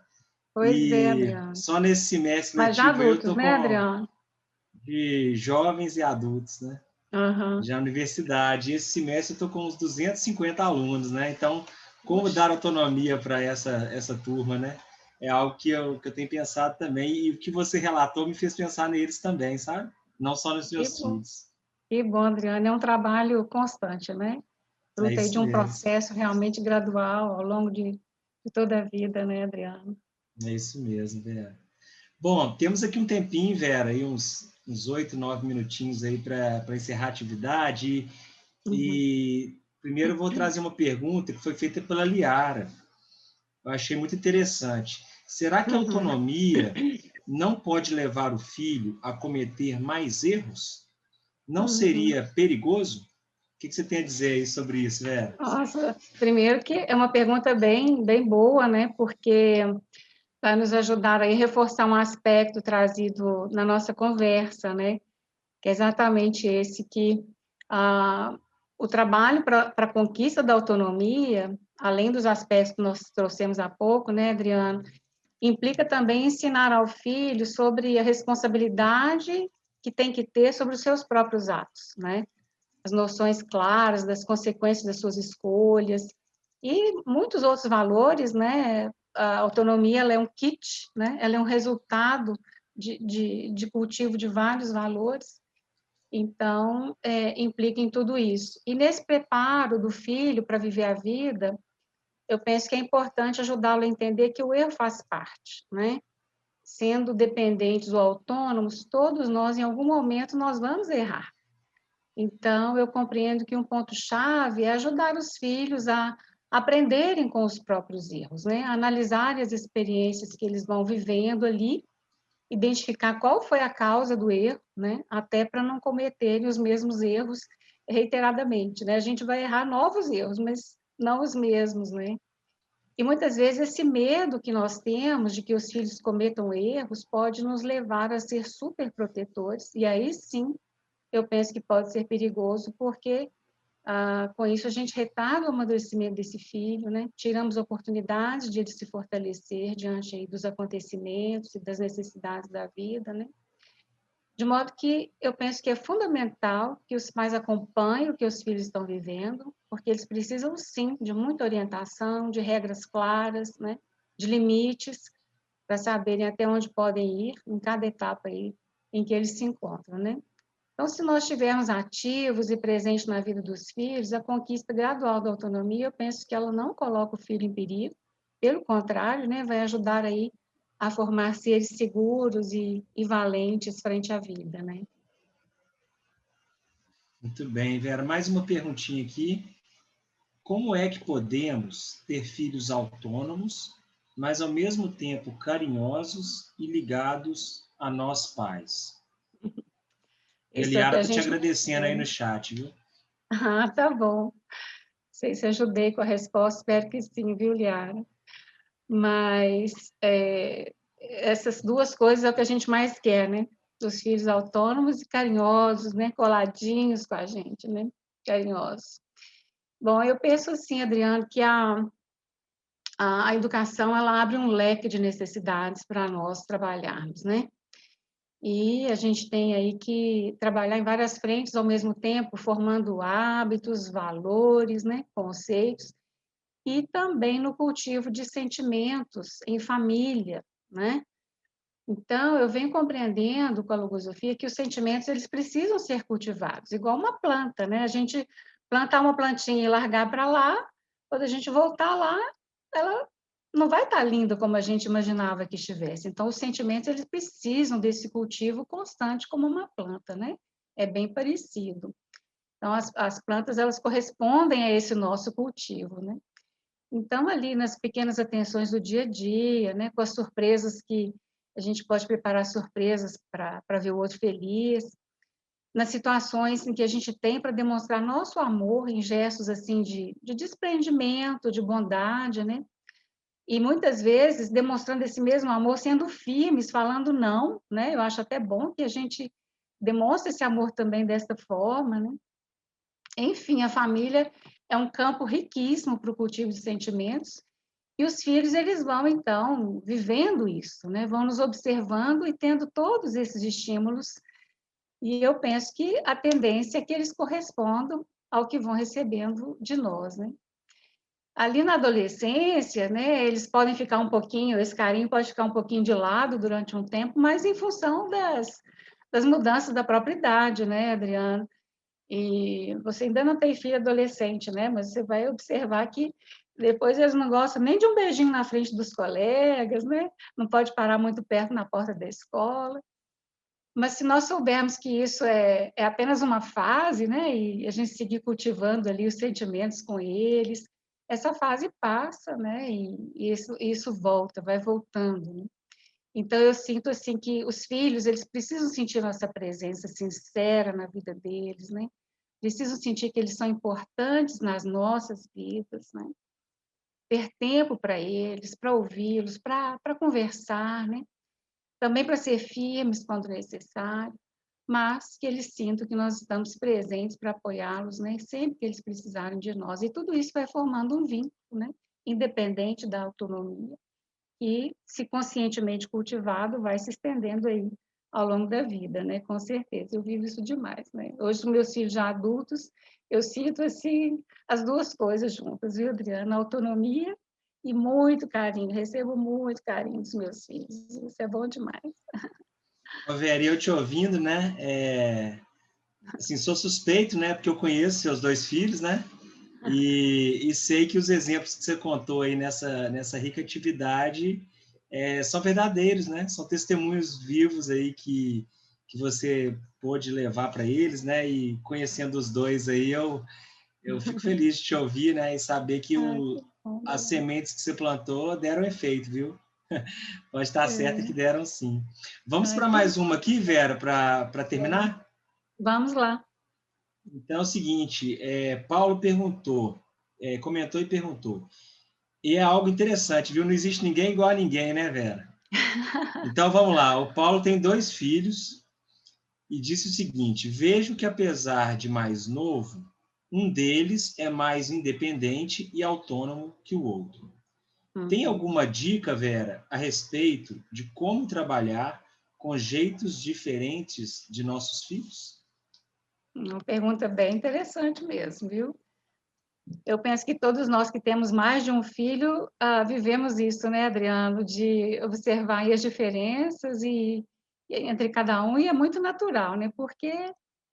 Pois é, Adriano. Só nesse semestre Mas letivo adultos, eu tô né, Adriano? de jovens e adultos, né? Uhum. Já na universidade. Esse semestre eu estou com uns 250 alunos, né? Então, como dar autonomia para essa turma, né? É algo que eu tenho pensado também, e o que você relatou me fez pensar neles também, sabe? Não só nos meus filhos. Que bom, Adriano. É um trabalho constante, né? É Fruto aí de isso um mesmo. processo realmente gradual ao longo de toda a vida, né, Adriano? É isso mesmo, Vera. Bom, temos aqui um tempinho, Vera, aí uns 8, 9 minutinhos aí para encerrar a atividade. E primeiro eu vou trazer uma pergunta que foi feita pela Liara. Eu achei muito interessante. Será que a autonomia não pode levar o filho a cometer mais erros? Não seria perigoso? O que você tem a dizer aí sobre isso, Vera? Nossa, primeiro que é uma pergunta bem boa, né? Porque vai nos ajudar aí a reforçar um aspecto trazido na nossa conversa, né? Que é exatamente esse que o trabalho para a conquista da autonomia, além dos aspectos que nós trouxemos há pouco, né, Adriano, implica também ensinar ao filho sobre a responsabilidade que tem que ter sobre os seus próprios atos, né? As noções claras das consequências das suas escolhas e muitos outros valores, né? A autonomia, ela é um kit, né? Ela é um resultado de cultivo de vários valores. Então, implica em tudo isso. E nesse preparo do filho para viver a vida, eu penso que é importante ajudá-lo a entender que o erro faz parte, né? Sendo dependentes ou autônomos, todos nós, em algum momento, nós vamos errar. Então, eu compreendo que um ponto-chave é ajudar os filhos a aprenderem com os próprios erros, né? Analisarem as experiências que eles vão vivendo ali, identificar qual foi a causa do erro, né? Até para não cometerem os mesmos erros reiteradamente, né? A gente vai errar novos erros, mas não os mesmos, né? E muitas vezes esse medo que nós temos de que os filhos cometam erros pode nos levar a ser super protetores, e aí sim eu penso que pode ser perigoso, porque com isso a gente retarda o amadurecimento desse filho, né? Tiramos oportunidades de ele se fortalecer diante aí dos acontecimentos e das necessidades da vida, né? De modo que eu penso que é fundamental que os pais acompanhem o que os filhos estão vivendo, porque eles precisam, sim, de muita orientação, de regras claras, né? De limites, para saberem até onde podem ir em cada etapa aí em que eles se encontram, né? Então, se nós estivermos ativos e presentes na vida dos filhos, a conquista gradual da autonomia, eu penso que ela não coloca o filho em perigo, pelo contrário, né, vai ajudar aí a formar seres seguros e valentes frente à vida, né? Muito bem, Vera. Mais uma perguntinha aqui. Como é que podemos ter filhos autônomos, mas ao mesmo tempo carinhosos e ligados a nós pais? E a Isso é o que Liara a está te gente... agradecendo aí no chat, viu? Ah, tá bom. Não sei se ajudei com a resposta, espero que sim, viu, Liara? Mas essas duas coisas é o que a gente mais quer, né? Dos filhos autônomos e carinhosos, né? Coladinhos com a gente, né? Carinhosos. Bom, eu penso assim, Adriano, que a educação, ela abre um leque de necessidades para nós trabalharmos, né? E a gente tem aí que trabalhar em várias frentes ao mesmo tempo, formando hábitos, valores, né? Conceitos, e também no cultivo de sentimentos em família, né? Então, eu venho compreendendo com a logosofia que os sentimentos, eles precisam ser cultivados, igual uma planta, né? A gente plantar uma plantinha e largar para lá, quando a gente voltar lá, ela não vai estar linda como a gente imaginava que estivesse. Então, os sentimentos, eles precisam desse cultivo constante como uma planta, né? É bem parecido. Então, as plantas, elas correspondem a esse nosso cultivo, né? Então, ali nas pequenas atenções do dia a dia, né, com as surpresas que a gente pode preparar surpresas para ver o outro feliz, nas situações em que a gente tem para demonstrar nosso amor em gestos assim de desprendimento, de bondade, né? E muitas vezes demonstrando esse mesmo amor sendo firmes, falando não, né? Eu acho até bom que a gente demonstre esse amor também desta forma, né? Enfim, a família é um campo riquíssimo para o cultivo de sentimentos. E os filhos, eles vão, então, vivendo isso, né? Vão nos observando e tendo todos esses estímulos. E eu penso que a tendência é que eles correspondam ao que vão recebendo de nós, né? Ali na adolescência, né, eles podem ficar um pouquinho, esse carinho pode ficar um pouquinho de lado durante um tempo, mas em função das mudanças da própria idade, né, Adriana? E você ainda não tem filho adolescente, né? Mas você vai observar que depois eles não gostam nem de um beijinho na frente dos colegas, né? Não pode parar muito perto na porta da escola. Mas se nós soubermos que isso é apenas uma fase, né? E a gente seguir cultivando ali os sentimentos com eles, essa fase passa, né? E isso volta, vai voltando, né? Então eu sinto assim que os filhos, eles precisam sentir nossa presença sincera na vida deles, né? Precisam sentir que eles são importantes nas nossas vidas, né? Ter tempo para eles, para ouvi-los, para conversar, né? Também para ser firmes quando necessário, mas que eles sintam que nós estamos presentes para apoiá-los, né? Sempre que eles precisarem de nós. E tudo isso vai formando um vínculo, né? Independente da autonomia, e, se conscientemente cultivado, vai se estendendo aí ao longo da vida, né? Com certeza, eu vivo isso demais, né? Hoje, os meus filhos já adultos, eu sinto, assim, as duas coisas juntas, viu, Adriana? Autonomia e muito carinho, recebo muito carinho dos meus filhos, isso é bom demais. Ô, Vera, eu te ouvindo, né? Assim, sou suspeito, né? Porque eu conheço seus dois filhos, né? E sei que os exemplos que você contou aí nessa rica atividade são verdadeiros, né? São testemunhos vivos aí que você pôde levar para eles, né? E conhecendo os dois aí, eu fico feliz de te ouvir, né? E saber que Ai, que as bom. sementes que você plantou deram efeito, viu? Pode estar certa que É. deram sim. Vamos Ai, para que mais uma bom. aqui, Vera, para terminar? Vamos lá. Então é o seguinte, Paulo perguntou, comentou e perguntou. E é algo interessante, viu? Não existe ninguém igual a ninguém, né, Vera? Então vamos lá. O Paulo tem dois filhos e disse o seguinte: vejo que apesar de mais novo, um deles é mais independente e autônomo que o outro. Tem Uhum. alguma dica, Vera, a respeito de como trabalhar com jeitos diferentes de nossos filhos? Uma pergunta bem interessante mesmo, viu? Eu penso que todos nós que temos mais de um filho, vivemos isso, né, Adriano, de observar aí as diferenças e entre cada um, e é muito natural, né? Porque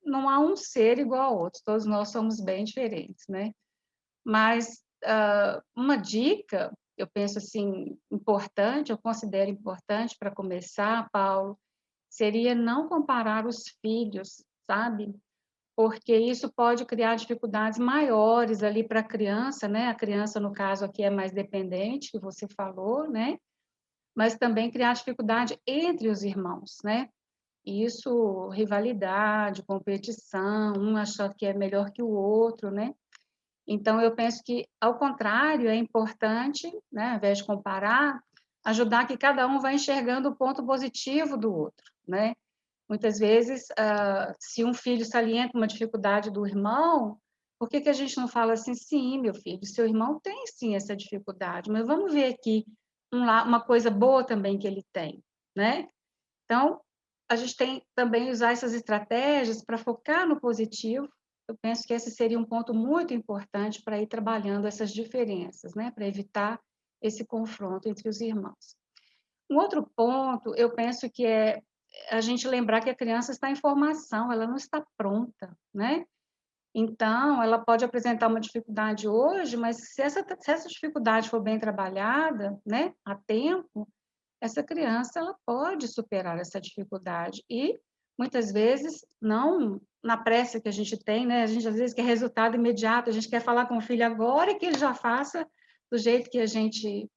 não há um ser igual ao outro, todos nós somos bem diferentes, né? Mas uma dica, eu penso assim, importante, eu considero importante para começar, Paulo, seria não comparar os filhos, sabe? Porque isso pode criar dificuldades maiores ali para a criança, né? A criança, no caso aqui, é mais dependente, que você falou, né? Mas também criar dificuldade entre os irmãos, né? Isso, rivalidade, competição, um achando que é melhor que o outro, né? Então, eu penso que, ao contrário, é importante, né, ao invés de comparar, ajudar que cada um vá enxergando o ponto positivo do outro, né? Muitas vezes, se um filho salienta uma dificuldade do irmão, por que que a gente não fala assim, sim, meu filho, seu irmão tem sim essa dificuldade, mas vamos ver aqui uma coisa boa também que ele tem, né? Então, a gente tem também usar essas estratégias para focar no positivo. Eu penso que esse seria um ponto muito importante para ir trabalhando essas diferenças, né? Para evitar esse confronto entre os irmãos. Um outro ponto, eu penso que é a gente lembrar que a criança está em formação, ela não está pronta, né? Então, ela pode apresentar uma dificuldade hoje, mas se essa dificuldade for bem trabalhada, né, a tempo, essa criança ela pode superar essa dificuldade e muitas vezes não na pressa que a gente tem, né? A gente às vezes quer resultado imediato, a gente quer falar com o filho agora e que ele já faça do jeito que a gente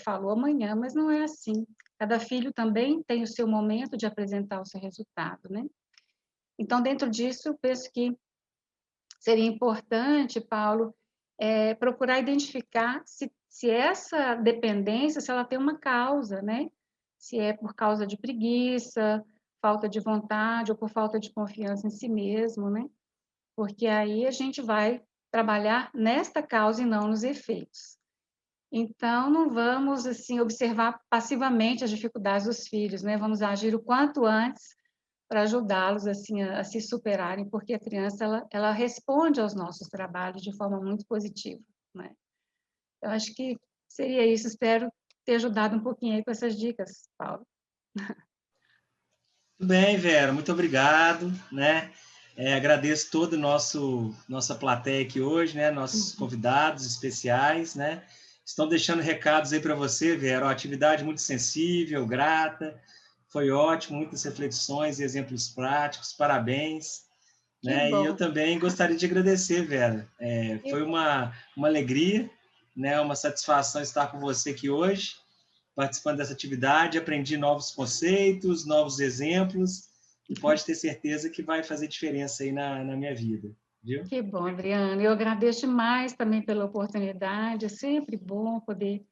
falou amanhã, mas não é assim. Cada filho também tem o seu momento de apresentar o seu resultado, né? Então, dentro disso, eu penso que seria importante, Paulo, procurar identificar se essa dependência, se ela tem uma causa, né? Se é por causa de preguiça, falta de vontade ou por falta de confiança em si mesmo, né? Porque aí a gente vai trabalhar nesta causa e não nos efeitos. Então, não vamos, assim, observar passivamente as dificuldades dos filhos, né? Vamos agir o quanto antes para ajudá-los, assim, a se superarem, porque a criança, ela responde aos nossos trabalhos de forma muito positiva, né? Eu acho que seria isso, espero ter ajudado um pouquinho aí com essas dicas, Paulo. Tudo bem, Vera, muito obrigado, né? Agradeço todo nossa plateia aqui hoje, né? Nossos convidados especiais, né? Estão deixando recados aí para você, Vera. Uma atividade muito sensível, grata, foi ótimo, muitas reflexões e exemplos práticos. Parabéns, Que né? E eu bom, também gostaria de agradecer, Vera. que Foi bom. uma alegria, né? Uma satisfação estar com você aqui hoje, participando dessa atividade, aprendi novos conceitos, novos exemplos, e pode ter certeza que vai fazer diferença aí na minha vida, viu? Que bom, Adriana. Eu agradeço demais também pela oportunidade. É sempre bom poder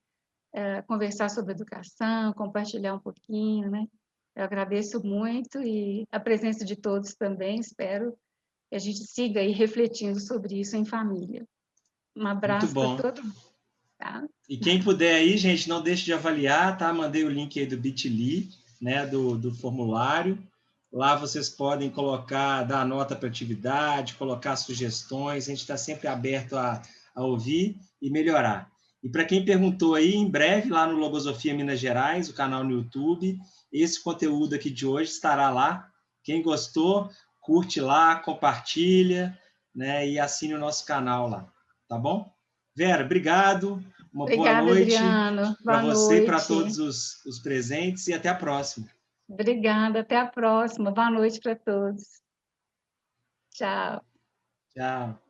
conversar sobre educação, compartilhar um pouquinho, né? Eu agradeço muito e a presença de todos também. Espero que a gente siga aí refletindo sobre isso em família. Um Muito abraço para bom. todo mundo, tá? E quem puder aí, gente, não deixe de avaliar, tá? Mandei o link aí do Bitly, né, do formulário. Lá vocês podem colocar, dar nota para atividade, colocar sugestões. A gente está sempre aberto a ouvir e melhorar. E para quem perguntou aí, em breve, lá no Logosofia Minas Gerais, o canal no YouTube, esse conteúdo aqui de hoje estará lá. Quem gostou, curte lá, compartilha, né, e assine o nosso canal lá, tá bom? Vera, obrigado. Uma boa Obrigada, noite Adriano. para Boa você e para todos noite. os presentes e até a próxima. Obrigada. Até a próxima. Boa noite para todos. Tchau. Tchau.